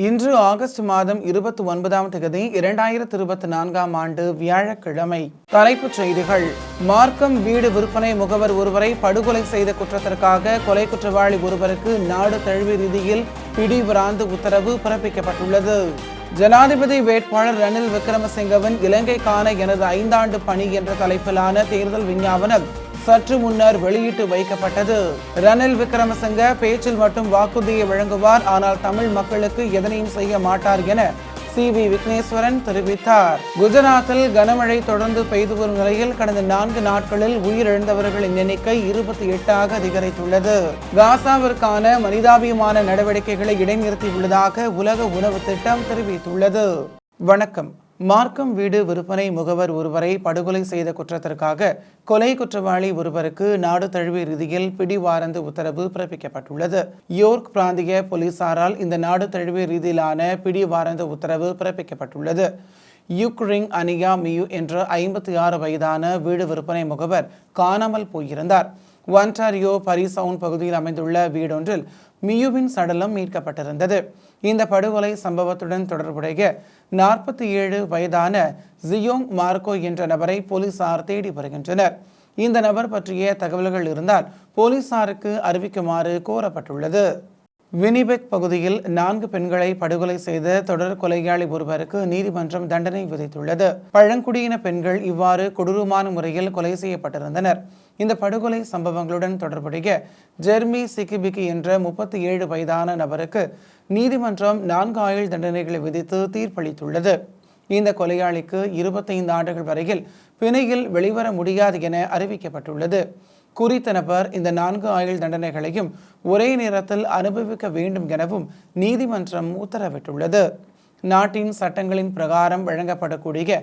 இன்று ஆகஸ்ட் மாதம் 29ஆம் தேதி 2024ஆம் ஆண்டு வியாழக்கிழமை. தலைப்புச் செய்திகள். மார்க்கம் வீடு விற்பனை முகவர் ஒருவரை படுகொலை செய்த குற்றத்திற்காக கொலை குற்றவாளி ஒருவருக்கு நாடு தழுவிய ரீதியில் பிடிவாரந்து உத்தரவு பிறப்பிக்கப்பட்டுள்ளது. ஜனாதிபதி வேட்பாளர் ரணில் விக்ரமசிங்கவின் இலங்கைக்கான எனது 5 ஆண்டு பணி என்ற தலைப்பிலான தேர்தல் விஞ்ஞாபனம் சற்று முன்னர் வெளியிட்டு வைக்கப்பட்டது. ரணில் விக்ரமசிங்க பேச்சில் மட்டும் வாக்குறுதியை வழங்குவார், ஆனால் தமிழ் மக்களுக்கு எதனையும் செய்ய மாட்டார் என சி.வி. விக்னேஸ்வரன் தெரிவித்தார். குஜராத்தில் கனமழை தொடர்ந்து பெய்து வரும் நிலையில் கடந்த 4 நாட்களில் உயிரிழந்தவர்களின் எண்ணிக்கை 28ஆக அதிகரித்துள்ளது. காசாவிற்கான மனிதாபிமான நடவடிக்கைகளை இடைநிறுத்தியுள்ளதாக உலக உணவு திட்டம் தெரிவித்துள்ளது. வணக்கம். மார்க்கம் வீடு விற்பனை முகவர் ஒருவரை படுகொலை செய்த குற்றத்திற்காக கொலை குற்றவாளி ஒருவருக்கு நாடு தழுவிய ரீதியில் பிடிவாரந்து உத்தரவு பிறப்பிக்கப்பட்டுள்ளது. யோர்க் பிராந்திய போலீசாரால் இந்த நாடு தழுவிய ரீதியிலான பிடிவாரந்து உத்தரவு பிறப்பிக்கப்பட்டுள்ளது. யுக்ரிங் அனியா மியூ என்ற 56 வயதான வீடு விற்பனை முகவர் காணாமல் போயிருந்தார். ஒன்டாரியோ பரிசவுன் பகுதியில் அமைந்துள்ள வீடொன்றில் மியூவின் சடலம் மீட்கப்பட்டிருந்தது. இந்த படுகொலை சம்பவத்துடன் தொடர்புடைய 47 வயதான ஜியோங் மார்க்கோ என்ற நபரை போலீசார் தேடி வருகின்றனர். இந்த நபர் பற்றிய தகவல்கள் இருந்தால் போலீசாருக்கு அறிவிக்குமாறு கோரப்பட்டுள்ளது. வினிபெக் பகுதியில் 4 பெண்களை படுகொலை செய்த தொடர் கொலையாளி ஒருவருக்கு நீதிமன்றம் தண்டனை விதித்துள்ளது. பழங்குடியின பெண்கள் இவ்வாறு கொடூரமான முறையில் கொலை செய்யப்பட்டிருந்தனர். இந்த படுகொலை சம்பவங்களுடன் தொடர்புடைய ஜெர்மி சிகிபிகி என்ற 37 வயதான நபருக்கு நீதிமன்றம் 4 ஆயுள் தண்டனைகளை விதித்து தீர்ப்பளித்துள்ளது. இந்த கொலையாளிக்கு 25 ஆண்டுகள் வரையில் பிணையில் வெளிவர முடியாது என அறிவிக்கப்பட்டுள்ளது. குறித்த நபர் இந்த 4 ஆயுள் தண்டனைகளையும் ஒரே நேரத்தில் அனுபவிக்க வேண்டும் எனவும் நீதிமன்றம் உத்தரவிட்டுள்ளது. நாட்டின் சட்டங்களின் பிரகாரம் வழங்கப்படக்கூடிய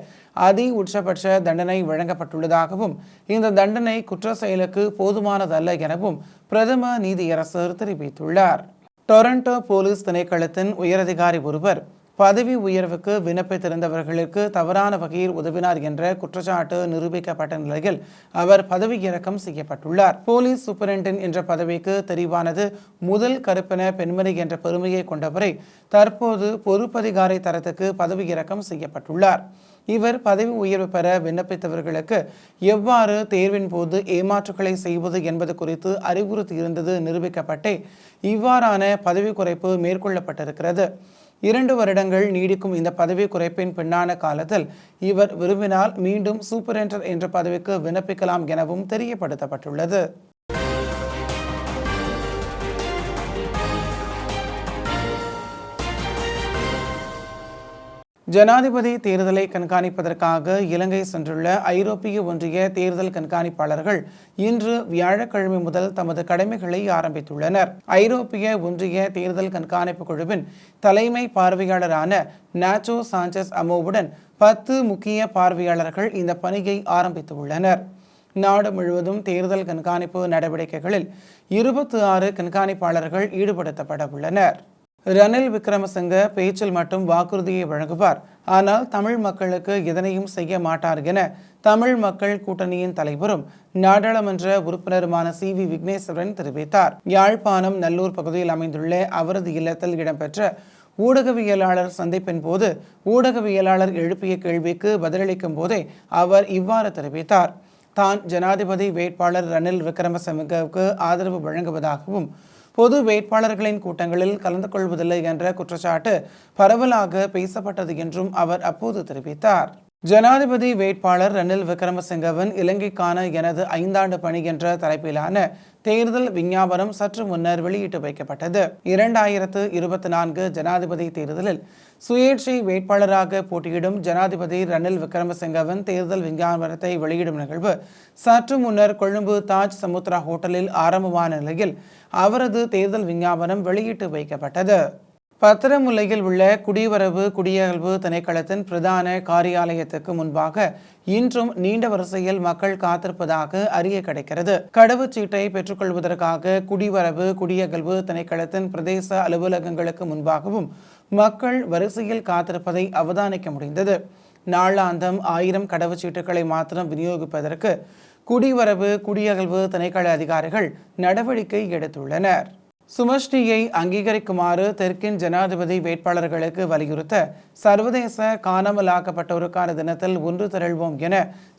அதி உச்சபட்ச தண்டனை வழங்கப்பட்டுள்ளதாகவும் இந்த தண்டனை குற்ற செயலுக்கு போதுமானதல்ல எனவும் பிரதம நீதியரசர் தெரிவித்துள்ளார். டொரண்டோ போலீஸ் திணைக்களத்தின் உயரதிகாரி ஒருவர் பதவி உயர்வுக்கு விண்ணப்பித்திருந்தவர்களுக்கு தவறான வகையில் உதவினார் என்ற குற்றச்சாட்டு நிரூபிக்கப்பட்ட நிலையில் அவர் பதவியிறக்கம் செய்யப்பட்டுள்ளார். போலீஸ் சூப்பரிண்டென்ட் என்ற பதவிக்கு தெரிவானது முதல் கருப்பின பெண்மணி என்ற பெருமையை கொண்டவரை தற்போது பொறுப்பதிகாரி தரத்துக்கு பதவியிறக்கம் செய்யப்பட்டுள்ளார். இவர் பதவி உயர்வு பெற விண்ணப்பித்தவர்களுக்கு எவ்வாறு தேர்வின் போது ஏமாற்றுகளை செய்வது என்பது குறித்து அறிவுறுத்தியிருந்தது நிரூபிக்கப்பட்டே இவ்வாறான பதவி குறைப்பு மேற்கொள்ளப்பட்டிருக்கிறது. 2 வருடங்கள் நீடிக்கும் இந்த பதவி குறைப்பின் பின்னான காலத்தில் இவர் விரும்பினால் மீண்டும் சூப்பரிண்டென்டென்ட் என்ற பதவிக்கு விண்ணப்பிக்கலாம் எனவும் தெரியப்படுத்தப்பட்டுள்ளது. ஜனாதிபதி தேர்தலை கண்காணிப்பதற்காக இலங்கை சென்றுள்ள ஐரோப்பிய ஒன்றிய தேர்தல் கண்காணிப்பாளர்கள் இன்று வியாழக்கிழமை முதல் தமது கடமைகளை ஆரம்பித்துள்ளனர். ஐரோப்பிய ஒன்றிய தேர்தல் கண்காணிப்பு குழுவின் தலைமை பார்வையாளரான நாச்சோ சாnchez அமோவுடன் 10 முக்கிய பார்வையாளர்கள் இந்த பணியை ஆரம்பித்துள்ளனர். நாடு முழுவதும் தேர்தல் கண்காணிப்பு நடவடிக்கைகளில் 26 கண்காணிப்பாளர்கள் ஈடுபடுத்தப்பட உள்ளனர். ரணில் விக்ரமசிங்க பேச்சில் மட்டும் வாக்குறுதியை வழங்குவார், ஆனால் தமிழ் மக்களுக்கு எதனையும் செய்ய மாட்டார் என தமிழ் மக்கள் கூட்டணியின் தலைவரும் நாடாளுமன்ற உறுப்பினருமான சி.வி. விக்னேஸ்வரன் தெரிவித்தார். யாழ்ப்பாணம் நல்லூர் பகுதியில் அமைந்துள்ள அவரது இல்லத்தில் இடம்பெற்ற ஊடகவியலாளர் சந்திப்பின் போது ஊடகவியலாளர் எழுப்பிய கேள்விக்கு பதிலளிக்கும் போதே அவர் இவ்வாறு தெரிவித்தார். தான் ஜனாதிபதி வேட்பாளர் ரணில் விக்ரமசிங்கவுக்கு ஆதரவு வழங்குவதாகவும் பொது வேட்பாளர்களின் கூட்டங்களில் கலந்து கொள்வதில்லை என்ற குற்றச்சாட்டு பரவலாக பேசப்பட்டது என்றும் அவர் அப்போது தெரிவித்தார். ஜனாதிபதி வேட்பாளர் ரணில் விக்ரமசிங்கவின் இலங்கைக்கான எனது 5 ஆண்டு பணி என்ற தலைப்பிலான தேர்தல் விஞ்ஞாபனம் சற்று முன்னர் வெளியிட்டு வைக்கப்பட்டது. 2024 ஜனாதிபதி தேர்தலில் சுயேட்சை வேட்பாளராக போட்டியிடும் ஜனாதிபதி ரணில் விக்ரமசிங்கவின் தேர்தல் விஞ்ஞாபனத்தை வெளியிடும் நிகழ்வு சற்று முன்னர் கொழும்பு தாஜ் சமுத்ரா ஹோட்டலில் ஆரம்பமான நிலையில் அவரது தேர்தல் விஞ்ஞாபனம் வெளியிட்டு வைக்கப்பட்டது. பத்திரமுல்லையில் உள்ள குடிவரவு குடியகல்வு திணைக்களத்தின் பிரதான காரியாலயத்துக்கு முன்பாக இன்றும் நீண்ட வரிசையில் மக்கள் காத்திருப்பதாக அறிய கிடைக்கிறது. கடவுச்சீட்டை பெற்றுக்கொள்வதற்காக குடிவரவு குடியகல்வு திணைக்களத்தின் பிரதேச அலுவலகங்களுக்கு முன்பாகவும் மக்கள் வரிசையில் காத்திருப்பதை அவதானிக்க முடிந்தது. நாளாந்தம் 1000 கடவுச்சீட்டுகளை மாத்திரம் விநியோகிப்பதற்கு குடிவரவு குடியகல்வு திணைக்கள அதிகாரிகள் நடவடிக்கை எடுத்துள்ளனர். சுமஷ்டியை அங்கீகரிக்குமாறு தெற்கின் ஜனாதிபதி வேட்பாளர்களுக்கு வலியுறுத்த சர்வதேச காணாமலாக்கப்பட்டோருக்கான தினத்தில் ஒன்று திரள்வோம் என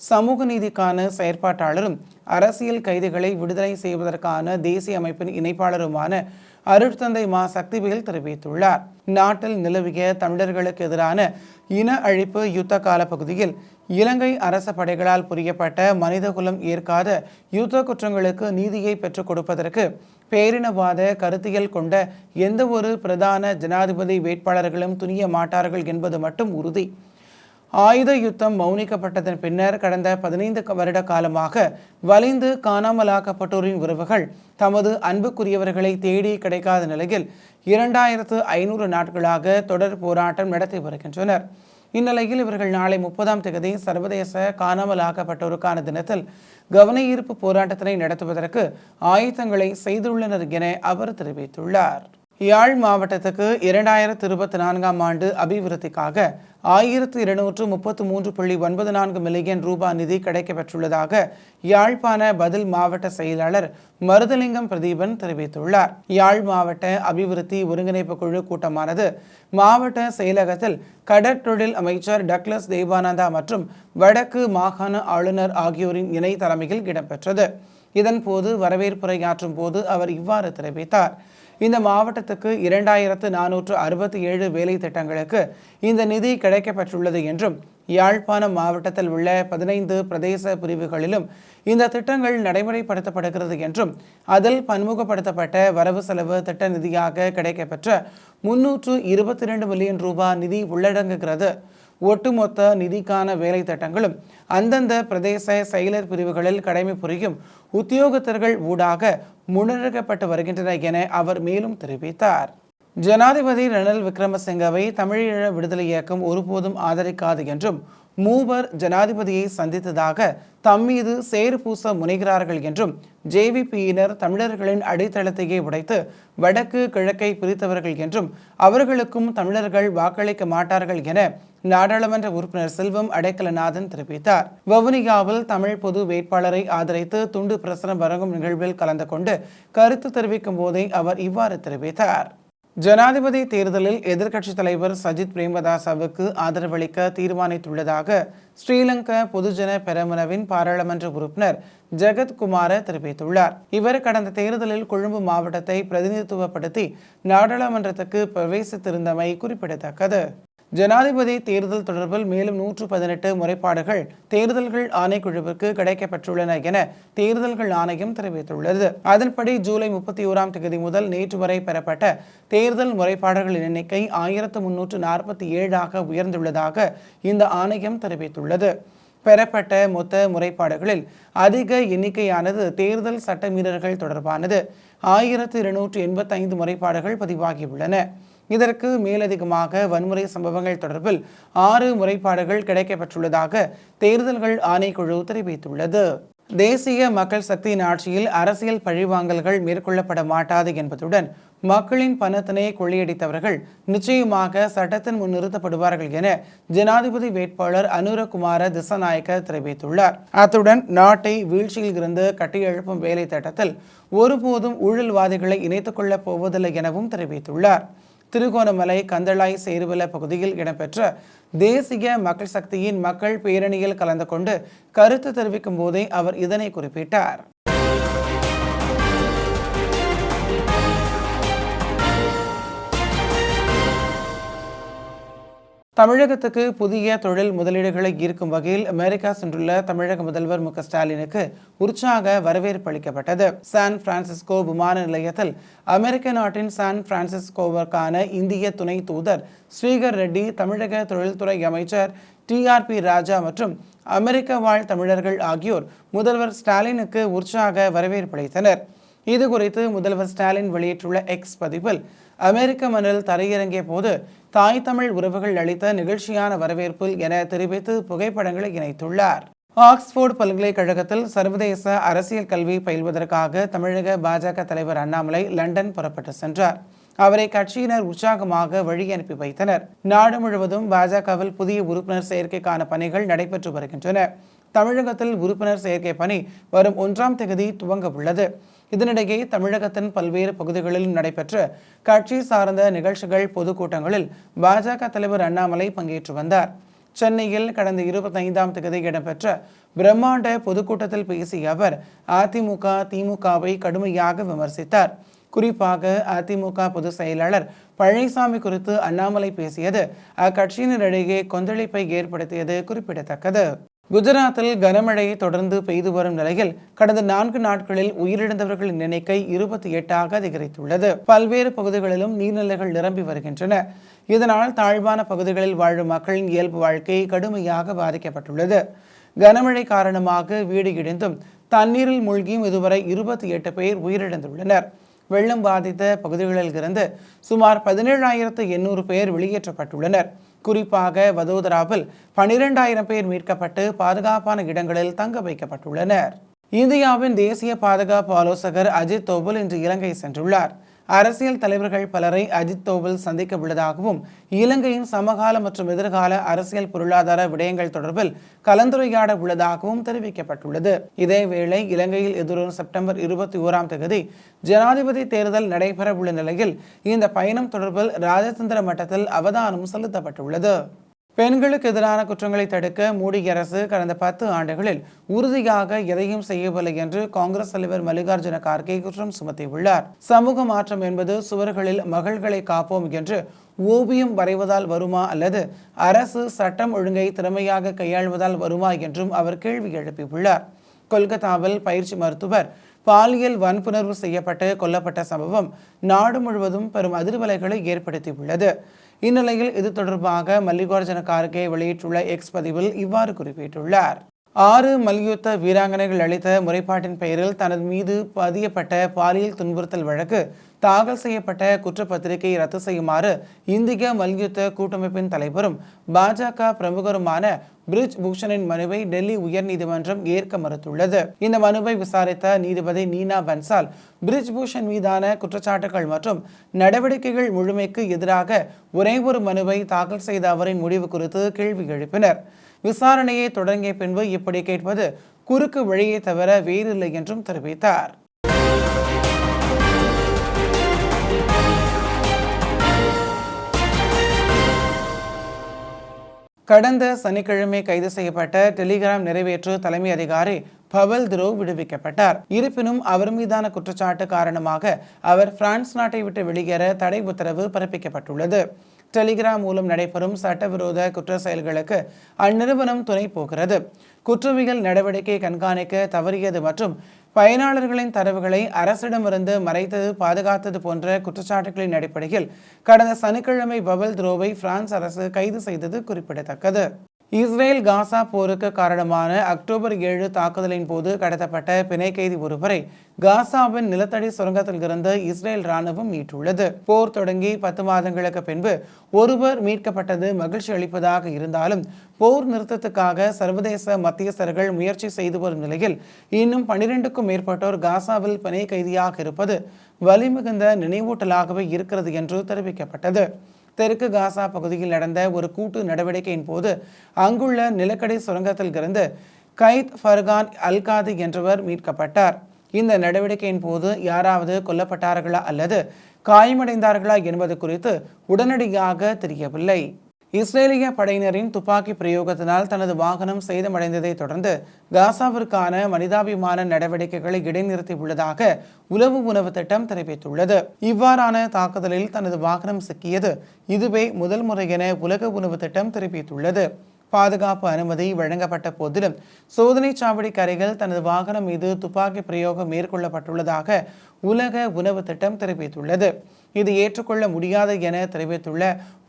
சமூக நீதிக்கான செயற்பாட்டாளரும் அரசியல் கைதிகளை விடுதலை செய்வதற்கான தேசிய அமைப்பின் இணைப்பாளருமான அருட்தந்தை மா சக்திவேல் தெரிவித்துள்ளார். நாட்டில் நிலவிய தமிழர்களுக்கு எதிரான இன அழிப்பு யுத்த கால பகுதியில் இலங்கை அரச படைகளால் புரியப்பட்ட மனிதகுலம் ஏற்காத யுத்த குற்றங்களுக்கு நீதியை பெற்றுக் கொடுப்பதற்கு பேரினவாத கருத்தியல் கொண்ட எந்த ஒரு பிரதான ஜனாதிபதி வேட்பாளர்களும் துணிய மாட்டார்கள் என்பது மட்டும் உறுதி. ஆயுத யுத்தம் மௌனிக்கப்பட்டதன் பின்னர் கடந்த 15 வருட காலமாக வலிந்து காணாமலாக்கப்பட்டோரின் உறவுகள் தமது அன்புக்குரியவர்களை தேடி கிடைக்காத நிலையில் 2500 நாட்களாக தொடர் போராட்டம் நடத்தி வருகின்றனர். இந்நிலையில் இவர்கள் நாளை 30ஆம் தேதி சர்வதேச காணாமலாக்கப்பட்டோருக்கான தினத்தில் கவன ஈர்ப்பு போராட்டத்தினை நடத்துவதற்கு ஆயத்தங்களை செய்துள்ளனர் என அவர் தெரிவித்துள்ளார். யாழ் மாவட்டத்துக்கு 2024ஆம் ஆண்டு அபிவிருத்திக்காக 1233.94 மில்லியன் ரூபாய் நிதி கிடைக்கப்பெற்றுள்ளதாக யாழ்ப்பாண பதில் மாவட்ட செயலாளர் மருதலிங்கம் பிரதீபன் தெரிவித்துள்ளார். யாழ் மாவட்ட அபிவிருத்தி ஒருங்கிணைப்பு குழு கூட்டமானது மாவட்ட செயலகத்தில் கடற்றொழில் அமைச்சர் டக்ளஸ் தேவானந்தா மற்றும் வடக்கு மாகாண ஆளுநர் ஆகியோரின் இணை தலைமையில் இடம்பெற்றது. இதன்போது வரவேற்புரையாற்றும் போது அவர் இவ்வாறு தெரிவித்தார். இந்த மாவட்டத்துக்கு 2467 வேலை திட்டங்களுக்கு இந்த நிதி கிடைக்கப்பெற்றுள்ளது என்றும் யாழ்ப்பாணம் மாவட்டத்தில் உள்ள 15 பிரதேச பிரிவுகளிலும் இந்த திட்டங்கள் நடைமுறைப்படுத்தப்படுகிறது என்றும் அதில் பன்முகப்படுத்தப்பட்ட வரவு செலவு திட்ட நிதியாக கிடைக்கப்பெற்ற 322 மில்லியன் ரூபாய் நிதி உள்ளடங்குகிறது. ஒட்டுமொத்த நிதிக்கான வேலை திட்டங்களும் அந்தந்த பிரதேச செயலர் பிரிவுகளில் கடமை புரியும் உத்தியோகத்தர்கள் ஊடாக முன்னெடுக்கப்பட்டு வருகின்றன என அவர் மேலும் தெரிவித்தார். ஜனாதிபதி ரணில் விக்ரமசிங்கவை தமிழீழ விடுதலை இயக்கம் ஒருபோதும் ஆதரிக்காது என்றும் மூவர் ஜனாதிபதியை சந்தித்ததாக தம்மீது சேறு பூச முனைகிறார்கள் என்றும் ஜேவிபியினர் தமிழர்களின் அடித்தளத்தையே உடைத்து வடக்கு கிழக்கை பிரித்தவர்கள் என்றும் அவர்களுக்கும் தமிழர்கள் வாக்களிக்க மாட்டார்கள் என நாடாளுமன்ற உறுப்பினர் செல்வம் அடைக்கலநாதன் தெரிவித்தார். வவுனியாவில் தமிழ் பொது வேட்பாளரை ஆதரித்து துண்டு பிரசுரம் வழங்கும் நிகழ்வில் கலந்து கொண்டு கருத்து தெரிவிக்கும் போதே அவர் இவ்வாறு தெரிவித்தார். ஜனாதிபதி தேர்தலில் எதிர்க்கட்சித் தலைவர் சஜித் பிரேமதாசவுக்கு ஆதரவளிக்க தீர்மானித்துள்ளதாக ஸ்ரீலங்கா பொதுஜன பெரமுனவின் பாராளுமன்ற உறுப்பினர் ஜெகத் குமார தெரிவித்துள்ளார். இவர் கடந்த தேர்தலில் கொழும்பு மாவட்டத்தை பிரதிநிதித்துவப்படுத்தி நாடாளுமன்றத்துக்கு பிரவேசித்திருந்தமை குறிப்பிடத்தக்கது. ஜனாதிபதி தேர்தல் தொடர்பில் மேலும் 118 முறைப்பாடுகள் தேர்தல்கள் ஆணைக்குழுவிற்கு கிடைக்கப்பெற்றுள்ளன என தேர்தல்கள் ஆணையம் தெரிவித்துள்ளது. அதன்படி ஜூலை 31ஆம் தேதி முதல் நேற்று வரை பெறப்பட்ட தேர்தல் முறைப்பாடுகளின் எண்ணிக்கை 1347ஆக உயர்ந்துள்ளதாக இந்த ஆணையம் தெரிவித்துள்ளது. பெறப்பட்ட மொத்த முறைப்பாடுகளில் அதிக எண்ணிக்கையானது தேர்தல் சட்டமீறல்கள் தொடர்பானது. 1285 முறைப்பாடுகள் பதிவாகியுள்ளன. இதற்கு மேலதிகமாக வன்முறை சம்பவங்கள் தொடர்பில் 6 முறைப்பாடுகள் கிடைக்கப்பெற்றுள்ளதாக தேர்தல்கள் ஆணைக்குழு தெரிவித்துள்ளது. தேசிய மக்கள் சக்தியின் ஆட்சியில் அரசியல் பழிவாங்கல்கள் மேற்கொள்ளப்பட மாட்டாது என்பதுடன் மக்களின் பணத்தினை கொள்ளையடித்தவர்கள் நிச்சயமாக சட்டத்தின் முன் நிறுத்தப்படுவார்கள் என ஜனாதிபதி வேட்பாளர் அனுரகுமார திசாநாயக்க தெரிவித்துள்ளார். அத்துடன் நாட்டை வீழ்ச்சியில் இருந்து கட்டியெழுப்பும் வேலை திட்டத்தில் ஒருபோதும் ஊழல்வாதிகளை இணைத்துக் கொள்ளப் போவதில்லை எனவும் தெரிவித்துள்ளார். திருகோணமலை கந்தளாய் சேருவல பகுதியில் இடம்பெற்ற தேசிய மக்கள் சக்தியின் மக்கள் பேரணியில் கலந்து கொண்டு கருத்து தெரிவிக்கும் போதே அவர் இதனை குறிப்பிட்டார். தமிழகத்துக்கு புதிய தொழில் முதலீடுகளை ஈர்க்கும் வகையில் அமெரிக்கா சென்றுள்ள தமிழக முதல்வர் மு க ஸ்டாலினுக்கு உற்சாக வரவேற்பு அளிக்கப்பட்டது. சான் பிரான்சிஸ்கோ விமான நிலையத்தில் அமெரிக்க நாட்டின் சான் பிரான்சிஸ்கோவிற்கான இந்திய துணை தூதர் ஸ்ரீகர் ரெட்டி, தமிழக தொழில்துறை அமைச்சர் TRP ராஜா மற்றும் அமெரிக்க வாழ் தமிழர்கள் ஆகியோர் முதல்வர் ஸ்டாலினுக்கு உற்சாக வரவேற்பு அளித்தனர். இது குறித்து முதல்வர் ஸ்டாலின் வெளியிட்டுள்ள எக்ஸ் பதிவில், அமெரிக்க மண்ணில் தரையிறங்கிய போது தாய் தமிழ் உறவுகள் அளித்த நிகழ்ச்சியான வரவேற்பு என தெரிவித்து புகைப்படங்களை இணைத்துள்ளார். ஆக்ஸ்போர்டு பல்கலைக்கழகத்தில் சர்வதேச அரசியல் கல்வி பயில்வதற்காக தமிழக பாஜக தலைவர் அண்ணாமலை லண்டன் புறப்பட்டு சென்றார். அவரை கட்சியினர் உற்சாகமாக வழி அனுப்பி வைத்தனர். நாடு முழுவதும் பாஜகவில் புதிய உறுப்பினர் சேர்க்கைக்கான பணிகள் நடைபெற்று வருகின்றன. தமிழகத்தில் உறுப்பினர் சேர்க்கை பணி வரும் 1ஆம் தேதி துவங்க உள்ளது. இதனிடையே தமிழகத்தின் பல்வேறு பகுதிகளிலும் நடைபெற்ற கட்சி சார்ந்த நிகழ்ச்சிகள் பொதுக்கூட்டங்களில் பாஜக தலைவர் அண்ணாமலை பங்கேற்று வந்தார். சென்னையில் கடந்த 25ஆம் தேதி இடம்பெற்ற பிரம்மாண்ட பொதுக்கூட்டத்தில் பேசிய அவர் அதிமுக திமுகவை கடுமையாக விமர்சித்தார். குறிப்பாக அதிமுக பொதுச் செயலாளர் பழனிசாமி குறித்து அண்ணாமலை பேசியது அக்கட்சியினரிடையே கொந்தளிப்பை ஏற்படுத்தியது குறிப்பிடத்தக்கது. குஜராத்தில் கனமழை தொடர்ந்து பெய்து வரும் நிலையில் கடந்த 4 நாட்களில் உயிரிழந்தவர்களின் எண்ணிக்கை 28ஆக அதிகரித்துள்ளது. பல்வேறு பகுதிகளிலும் நீர்நிலைகள் நிரம்பி வருகின்றன. இதனால் தாழ்வான பகுதிகளில் வாழும் மக்களின் இயல்பு வாழ்க்கை கடுமையாக பாதிக்கப்பட்டுள்ளது. கனமழை காரணமாக வீடு இடிந்தும் தண்ணீரில் மூழ்கியும் இதுவரை 28 பேர் உயிரிழந்துள்ளனர். வெள்ளம் பாதித்த பகுதிகளில் இருந்து சுமார் 17,800 பேர் வெளியேற்றப்பட்டுள்ளனர். குறிப்பாக வதோதராவில் 12,000 பேர் மீட்கப்பட்டு பாதுகாப்பான இடங்களில் தங்க வைக்கப்பட்டுள்ளனர். இந்தியாவின் தேசிய பாதுகாப்பு ஆலோசகர் அஜித் தோவல் இன்று இலங்கை சென்றுள்ளார். அரசியல் தலைவர்கள் பலரை அஜித் தோவல் சந்திக்க உள்ளதாகவும் இலங்கையின் சமகால மற்றும் எதிர்கால அரசியல் பொருளாதார விடயங்கள் தொடர்பில் கலந்துரையாட உள்ளதாகவும் தெரிவிக்கப்பட்டுள்ளது. இதேவேளை இலங்கையில் எதிர்வரும் செப்டம்பர் 21ஆம் தேதி ஜனாதிபதி தேர்தல் நடைபெற உள்ள நிலையில் இந்த பயணம் தொடர்பில் ராஜதந்திர மட்டத்தில் அவதானம் செலுத்தப்பட்டுள்ளது. பெண்களுக்கு எதிரான குற்றங்களை தடுக்க மோடி அரசு கடந்த 10 ஆண்டுகளில் உறுதியாக எதையும் செய்யவில்லை என்று காங்கிரஸ் தலைவர் மல்லிகார்ஜுன கார்கே குற்றம் சுமத்தியுள்ளார். சமூக மாற்றம் என்பது சுவர்களில் மகள்களை காப்போம் என்று ஓவியம் வரைவதால் வருமா அல்லது அரசு சட்டம் ஒழுங்கை திறமையாக கையாள்வதால் வருமா என்றும் அவர் கேள்வி எழுப்பியுள்ளார். கொல்கத்தாவில் பயிற்சி மருத்துவர் பாலியல் வன்புணர்வு செய்யப்பட்டு கொல்லப்பட்ட சம்பவம் நாடு முழுவதும் பெரும் அதிர்வலைகளை ஏற்படுத்தியுள்ளது. இந்நிலையில் இது தொடர்பாக மல்லிகார்ஜுன கார்கே வெளியிட்டுள்ள எக்ஸ் பதிவில் இவ்வாறு குறிப்பிட்டுள்ளார். 6 மல்யுத்த வீராங்கனைகள் அளித்த முறைப்பாட்டின் பெயரில் தனது மீது பதியப்பட்ட பாலியல் துன்புறுத்தல் வழக்கு தாக்கல் செய்யப்பட்ட குற்றப்பத்திரிகையை ரத்து செய்யுமாறு இந்திய மல்யுத்த கூட்டமைப்பின் தலைவரும் பாஜக பிரமுகருமான பிரிஜ் பூஷனின் மனுவை டெல்லி உயர்நீதிமன்றம் ஏற்க மறுத்துள்ளது. இந்த மனுவை விசாரித்த நீதிபதி நீனா பன்சால் பிரிஜ் பூஷன் மீதான குற்றச்சாட்டுகள் மற்றும் நடவடிக்கைகள் முழுமைக்கு எதிராக ஒரே ஒரு மனுவை தாக்கல் செய்த அவரின் முடிவு குறித்து கேள்வி எழுப்பினர். விசாரணையை தொடங்கிய பின்பு இப்படி கேட்பது குறுக்கு வழியை தவிர வேறில்லை என்றும் தெரிவித்தார். கடந்த சனிக்கிழமை கைது செய்யப்பட்ட டெலிகிராம் நிறைவேற்று தலைமை அதிகாரி பவல் துரோவ் விடுவிக்கப்பட்டார். இருப்பினும் அவர் மீதான குற்றச்சாட்டு காரணமாக அவர் பிரான்ஸ் நாட்டை விட்டு வெளியேற தடை உத்தரவு பிறப்பிக்கப்பட்டுள்ளது. டெலிகிராம் மூலம் நடைபெறும் சட்டவிரோத குற்ற செயல்களுக்கு அந்நிறுவனம் துணை போகிறது. குற்றவியல் நடவடிக்கை கண்காணிக்க தவறியது மற்றும் பயனாளர்களின் தரவுகளை அரசிடமிருந்து மறைத்தது பாதுகாத்தது போன்ற குற்றச்சாட்டுகளின் அடிப்படையில் கடந்த சனிக்கிழமை பவல் துரோவை பிரான்ஸ் அரசு கைது செய்தது குறிப்பிடத்தக்கது. இஸ்ரேல் காசா போருக்கு காரணமான அக்டோபர் 7 தாக்குதலின் போது கடத்தப்பட்ட பிணை கைதி ஒருவரை காசாவின் நிலத்தடி சுரங்கத்தில் இருந்து இஸ்ரேல் ராணுவம் மீட்டுள்ளது. போர் தொடங்கி 10 மாதங்களுக்கு பின்பு ஒருவர் மீட்கப்பட்டது மகிழ்ச்சி அளிப்பதாக இருந்தாலும் போர் நிறுத்தத்துக்காக சர்வதேச மத்தியஸ்தர்கள் முயற்சி செய்து வரும் நிலையில் இன்னும் 12க்கும் மேற்பட்டோர் காசாவில் பிணை கைதியாக இருப்பது வலிமிகுந்த நினைவூட்டலாகவே இருக்கிறது என்று தெரிவிக்கப்பட்டது. தெற்கு காசா பகுதியில் நடந்த ஒரு கூட்டு நடவடிக்கையின் போது அங்குள்ள நிலக்கடை சுரங்கத்தில் இருந்து கைத் ஃபர்கான் அல்காதி என்றவர் மீட்கப்பட்டார். இந்த நடவடிக்கையின் போது யாராவது கொல்லப்பட்டார்களா அல்லது காயமடைந்தார்களா என்பது குறித்து உடனடியாக தெரியவில்லை. இஸ்ரேலிய படையினரின் துப்பாக்கி பிரயோகத்தினால் தனது வாகனம் சேதமடைந்ததை தொடர்ந்து காசாவிற்கான மனிதாபிமான நடவடிக்கைகளை இடைநிறுத்தி உள்ளதாக உளவு உணவு திட்டம் தெரிவித்துள்ளது. இவ்வாறான தாக்குதலில் தனது வாகனம் சிக்கியது இதுவே முதல் முறை என உலக உணவு திட்டம் தெரிவித்துள்ளது. பாதுகாப்பு அனுமதி வழங்கப்பட்ட போதிலும் சோதனை சாவடி கரைகள் தனது வாகனம் மீது துப்பாக்கி பிரயோகம் மேற்கொள்ளப்பட்டுள்ளதாக உலக உணவு திட்டம் தெரிவித்துள்ளது. இது ஏற்றுக்கொள்ள முடியாது என தெரிவித்துள்ள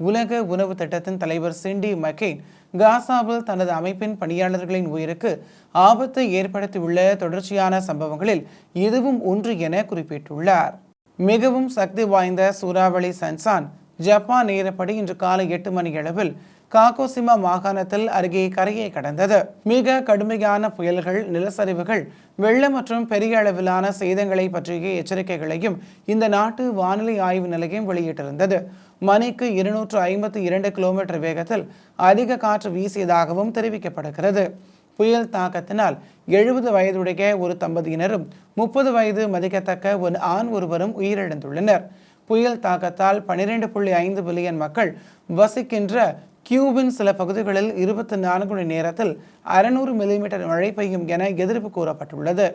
உலக உணவு திட்டத்தின் தலைவர் சிண்டி மக்கெயின் காசாவில் தனது அமைப்பின் பணியாளர்களின் உயிருக்கு ஆபத்தை ஏற்படுத்தியுள்ள தொடர்ச்சியான சம்பவங்களில் இதுவும் ஒன்று என குறிப்பிட்டுள்ளார். மிகவும் சக்தி வாய்ந்த சூறாவளி சன்சான் ஜப்பான் நேரப்படி இன்று காலை 8 மணி அளவில் காகோசிமா மாகாணத்தில் அருகே கரையை கடந்தது. மிக கடுமையான புயல்கள், நிலச்சரிவுகள், வெள்ளம் மற்றும் பெரிய அளவிலான சேதங்களை பற்றிய எச்சரிக்கைகளையும் இந்த நாட்டு வானிலை ஆய்வு நிலையம் வெளியிட்டிருந்தது. மணிக்கு 252 கிலோமீட்டர் வேகத்தில் அதிக காற்று வீசியதாகவும் தெரிவிக்கப்படுகிறது. புயல் தாக்கத்தினால் 70 வயதுடைய ஒரு தம்பதியினரும் 30 வயது மதிக்கத்தக்க ஒரு ஆண் ஒருவரும் உயிரிழந்துள்ளனர். புயல் தாக்கத்தால் 12.5 பில்லியன் மக்கள் வசிக்கின்ற கியூபின் சில பகுதிகளில் 24 மணி நேரத்தில் 600 மில்லிமீட்டர் மழை பெய்யும் என எதிர்ப்பு கூறப்பட்டுள்ளது.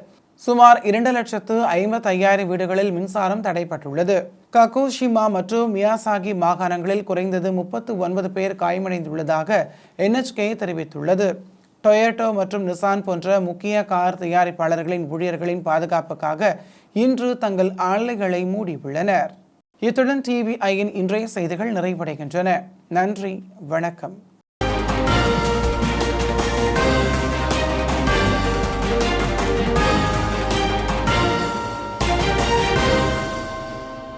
சுமார் 2,55,000 வீடுகளில் மின்சாரம் தடைப்பட்டுள்ளது. ககோஷிமா மற்றும் மியாசாகி மாகாணங்களில் குறைந்தது 39 பேர் காயமடைந்துள்ளதாக NHK தெரிவித்துள்ளது. டொயோட்டோ மற்றும் நிசான் போன்ற முக்கிய கார் தயாரிப்பாளர்களின் ஊழியர்களின் பாதுகாப்புக்காக இன்று தங்கள் ஆலைகளை மூடியுள்ளனர். இத்துடன் TVIயின் இன்றைய செய்திகள் நிறைவடைகின்றன. நன்றி, வணக்கம்.